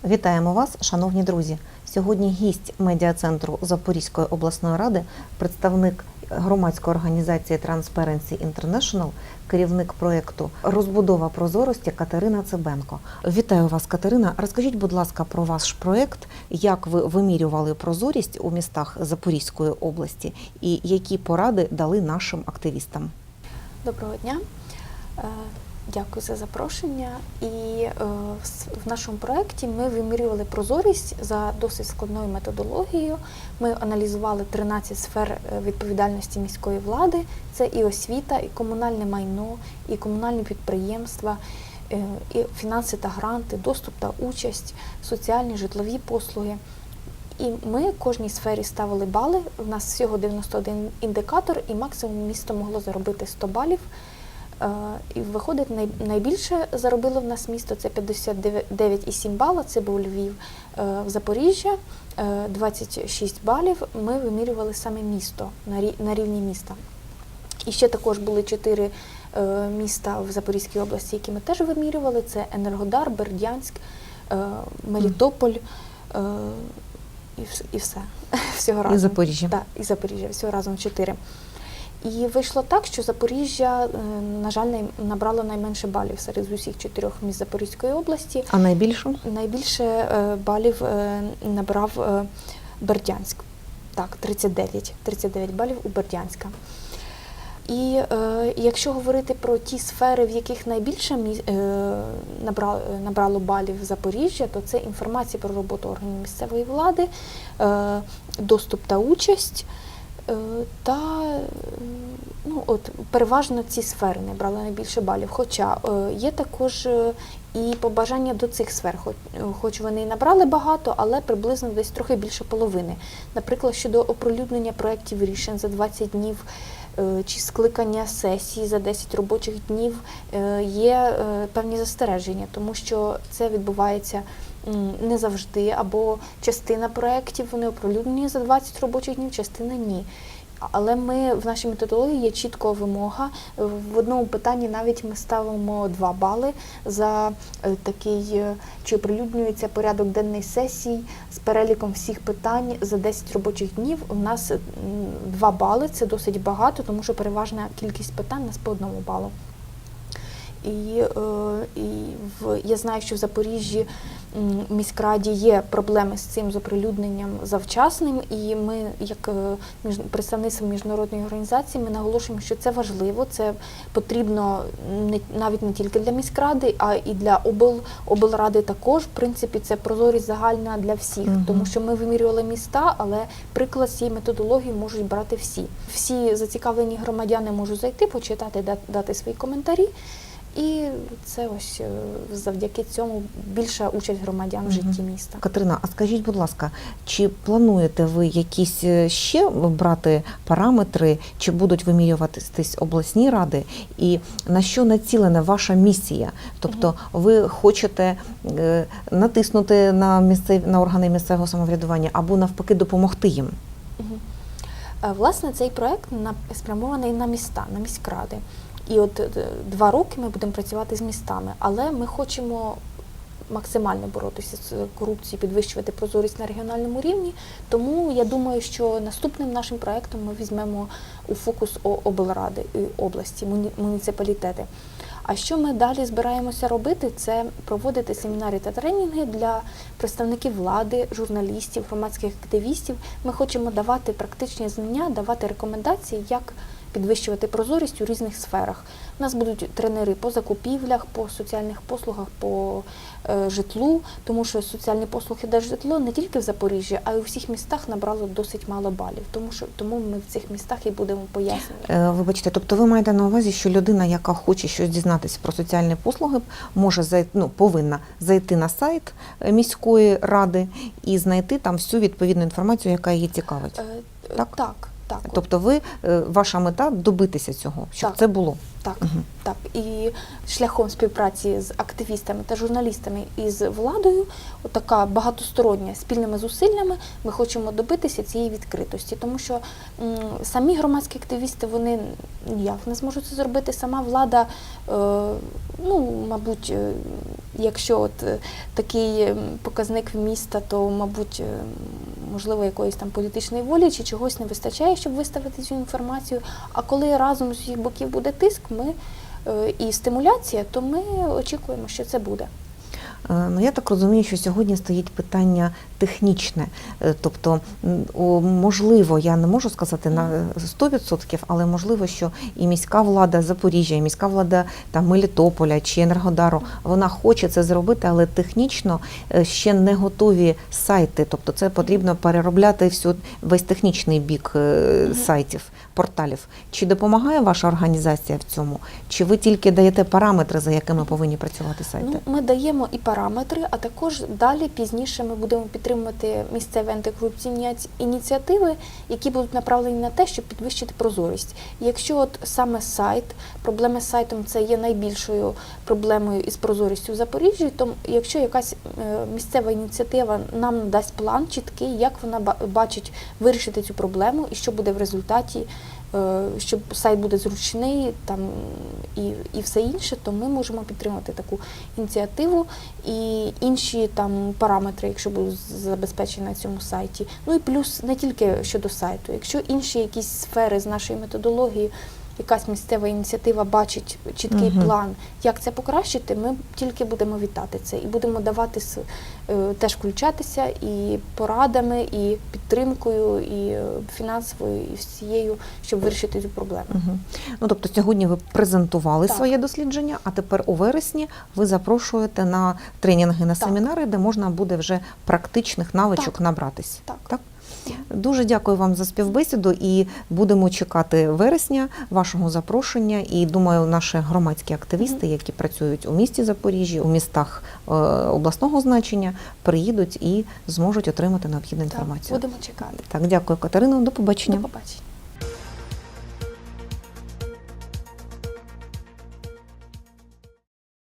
Вітаємо вас, шановні друзі! Сьогодні гість медіа-центру Запорізької обласної ради, представник громадської організації Transparency International, керівник проєкту «Розбудова прозорості» Катерина Цибенко. Вітаю вас, Катерина. Розкажіть, будь ласка, про ваш проєкт, як ви вимірювали прозорість у містах Запорізької області і які поради дали нашим активістам. Доброго дня. Дякую за запрошення. І в нашому проєкті ми вимірювали прозорість за досить складною методологією. Ми аналізували 13 сфер відповідальності міської влади. Це і освіта, і комунальне майно, і комунальні підприємства, і фінанси та гранти, доступ та участь, соціальні, житлові послуги. І ми кожній сфері ставили бали. У нас всього 91 індикатор, і максимум місто могло заробити 100 балів. І виходить, найбільше заробило в нас місто, це 59,7 бала, це був Львів. В Запоріжжя 26 балів ми вимірювали саме місто, на рівні міста. І ще також були 4 міста в Запорізькій області, які ми теж вимірювали. Це Енергодар, Бердянськ, Мелітополь і все. Всього разом. І Запоріжжя. Так, і Запоріжжя, всього разом 4. І вийшло так, що Запоріжжя, на жаль, набрало найменше балів серед усіх 4 міст Запорізької області. А найбільше? Найбільше балів набрав Бердянськ. Так, 39 балів у Бердянська. І якщо говорити про ті сфери, в яких найбільше набрало балів Запоріжжя, то це інформація про роботу органів місцевої влади, доступ та участь. Та переважно ці сфери набрали найбільше балів. Хоча є також і побажання до цих сфер, хоч вони і набрали багато, але приблизно десь трохи більше половини. Наприклад, щодо оприлюднення проєктів рішень за 20 днів, чи скликання сесії за 10 робочих днів, є певні застереження, тому що це відбувається не завжди, або частина проєктів вони оприлюднені за 20 робочих днів, частина ні. Але в нашій методології є чітко вимога. В одному питанні навіть ми ставимо 2 бали за такий, чи оприлюднюється порядок денний сесій з переліком всіх питань за 10 робочих днів. У нас 2 бали, це досить багато, тому що переважна кількість питань у нас по 1 балу. Я знаю, що в Запоріжжі в міськраді є проблеми з цим, з оприлюдненням завчасним, і ми, як представництво міжнародної організації, ми наголошуємо, що це важливо, це потрібно навіть не тільки для міськради, а і для облради також. В принципі, це прозорість загальна для всіх, тому що ми вимірювали міста, але приклад цієї методології можуть брати всі. Всі зацікавлені громадяни можуть зайти, почитати, дати свої коментарі. І це ось завдяки цьому більша участь громадян в житті міста. Катерина, а скажіть, будь ласка, чи плануєте ви якісь ще брати параметри, чи будуть вимірюватись обласні ради, і на що націлена ваша місія? Тобто ви хочете натиснути на органи місцевого самоврядування або навпаки допомогти їм? Власне, цей проєкт спрямований на міста, на міськради. І от 2 роки ми будемо працювати з містами, але ми хочемо максимально боротися з корупцією, підвищувати прозорість на регіональному рівні. Тому я думаю, що наступним нашим проєктом ми візьмемо у фокус облради, області, муніципалітети. А що ми далі збираємося робити, це проводити семінари та тренінги для представників влади, журналістів, громадських активістів. Ми хочемо давати практичні знання, давати рекомендації, як підвищувати прозорість у різних сферах. У нас будуть тренери по закупівлях, по соціальних послугах, по житлу, тому що соціальні послуги держжитло не тільки в Запоріжжі, а й у всіх містах набрало досить мало балів. Тому ми в цих містах і будемо пояснювати. Вибачте, тобто ви маєте на увазі, що людина, яка хоче щось дізнатися про соціальні послуги, повинна зайти на сайт міської ради і знайти там всю відповідну інформацію, яка її цікавить? Так. Тобто ваша мета – добитися цього, щоб це було? Так. І шляхом співпраці з активістами та журналістами і з владою, така багатостороння, спільними зусиллями, ми хочемо добитися цієї відкритості. Тому що самі громадські активісти, вони ніяк не зможуть це зробити. Сама влада, мабуть, Якщо от такий показник міста, то, мабуть, можливо, якоїсь там політичної волі чи чогось не вистачає, щоб виставити цю інформацію. А коли разом з усіх боків буде тиск, і стимуляція, то ми очікуємо, що це буде. Ну, я так розумію, що сьогодні стоїть питання технічне. Тобто, можливо, я не можу сказати на 100%, але можливо, що і міська влада Запоріжжя, і міська влада там, Мелітополя чи Енергодару, вона хоче це зробити, але технічно ще не готові сайти. Тобто це потрібно переробляти весь технічний бік сайтів, порталів. Чи допомагає ваша організація в цьому? Чи ви тільки даєте параметри, за якими повинні працювати сайти? Ми даємо і параметри, а також далі, пізніше ми будемо підтримувати місцеві антикорупційні ініціативи, які будуть направлені на те, щоб підвищити прозорість. І якщо от саме сайт, проблеми з сайтом це є найбільшою проблемою із прозорістю в Запоріжжі, то якщо якась місцева ініціатива нам надасть план чіткий, як вона бачить вирішити цю проблему і що буде в результаті, щоб сайт буде зручний там, і все інше, то ми можемо підтримати таку ініціативу і інші там параметри, якщо будуть забезпечені на цьому сайті. Ну і плюс не тільки щодо сайту. Якщо інші якісь сфери з нашої методології, якась місцева ініціатива бачить чіткий план, як це покращити, ми тільки будемо вітати це і будемо давати теж включатися і порадами, і підтримкою, і фінансовою, і всією, щоб вирішити цю проблему. Ну, тобто сьогодні ви презентували Так. своє дослідження, а тепер у вересні ви запрошуєте на тренінги, на семінари, де можна буде вже практичних навичок набратись. Так. Дуже дякую вам за співбесіду і будемо чекати вересня вашого запрошення. І думаю, наші громадські активісти, які працюють у місті Запоріжжя, у містах обласного значення, приїдуть і зможуть отримати необхідну інформацію. Будемо чекати. Так, дякую, Катерино. До побачення. До побачення.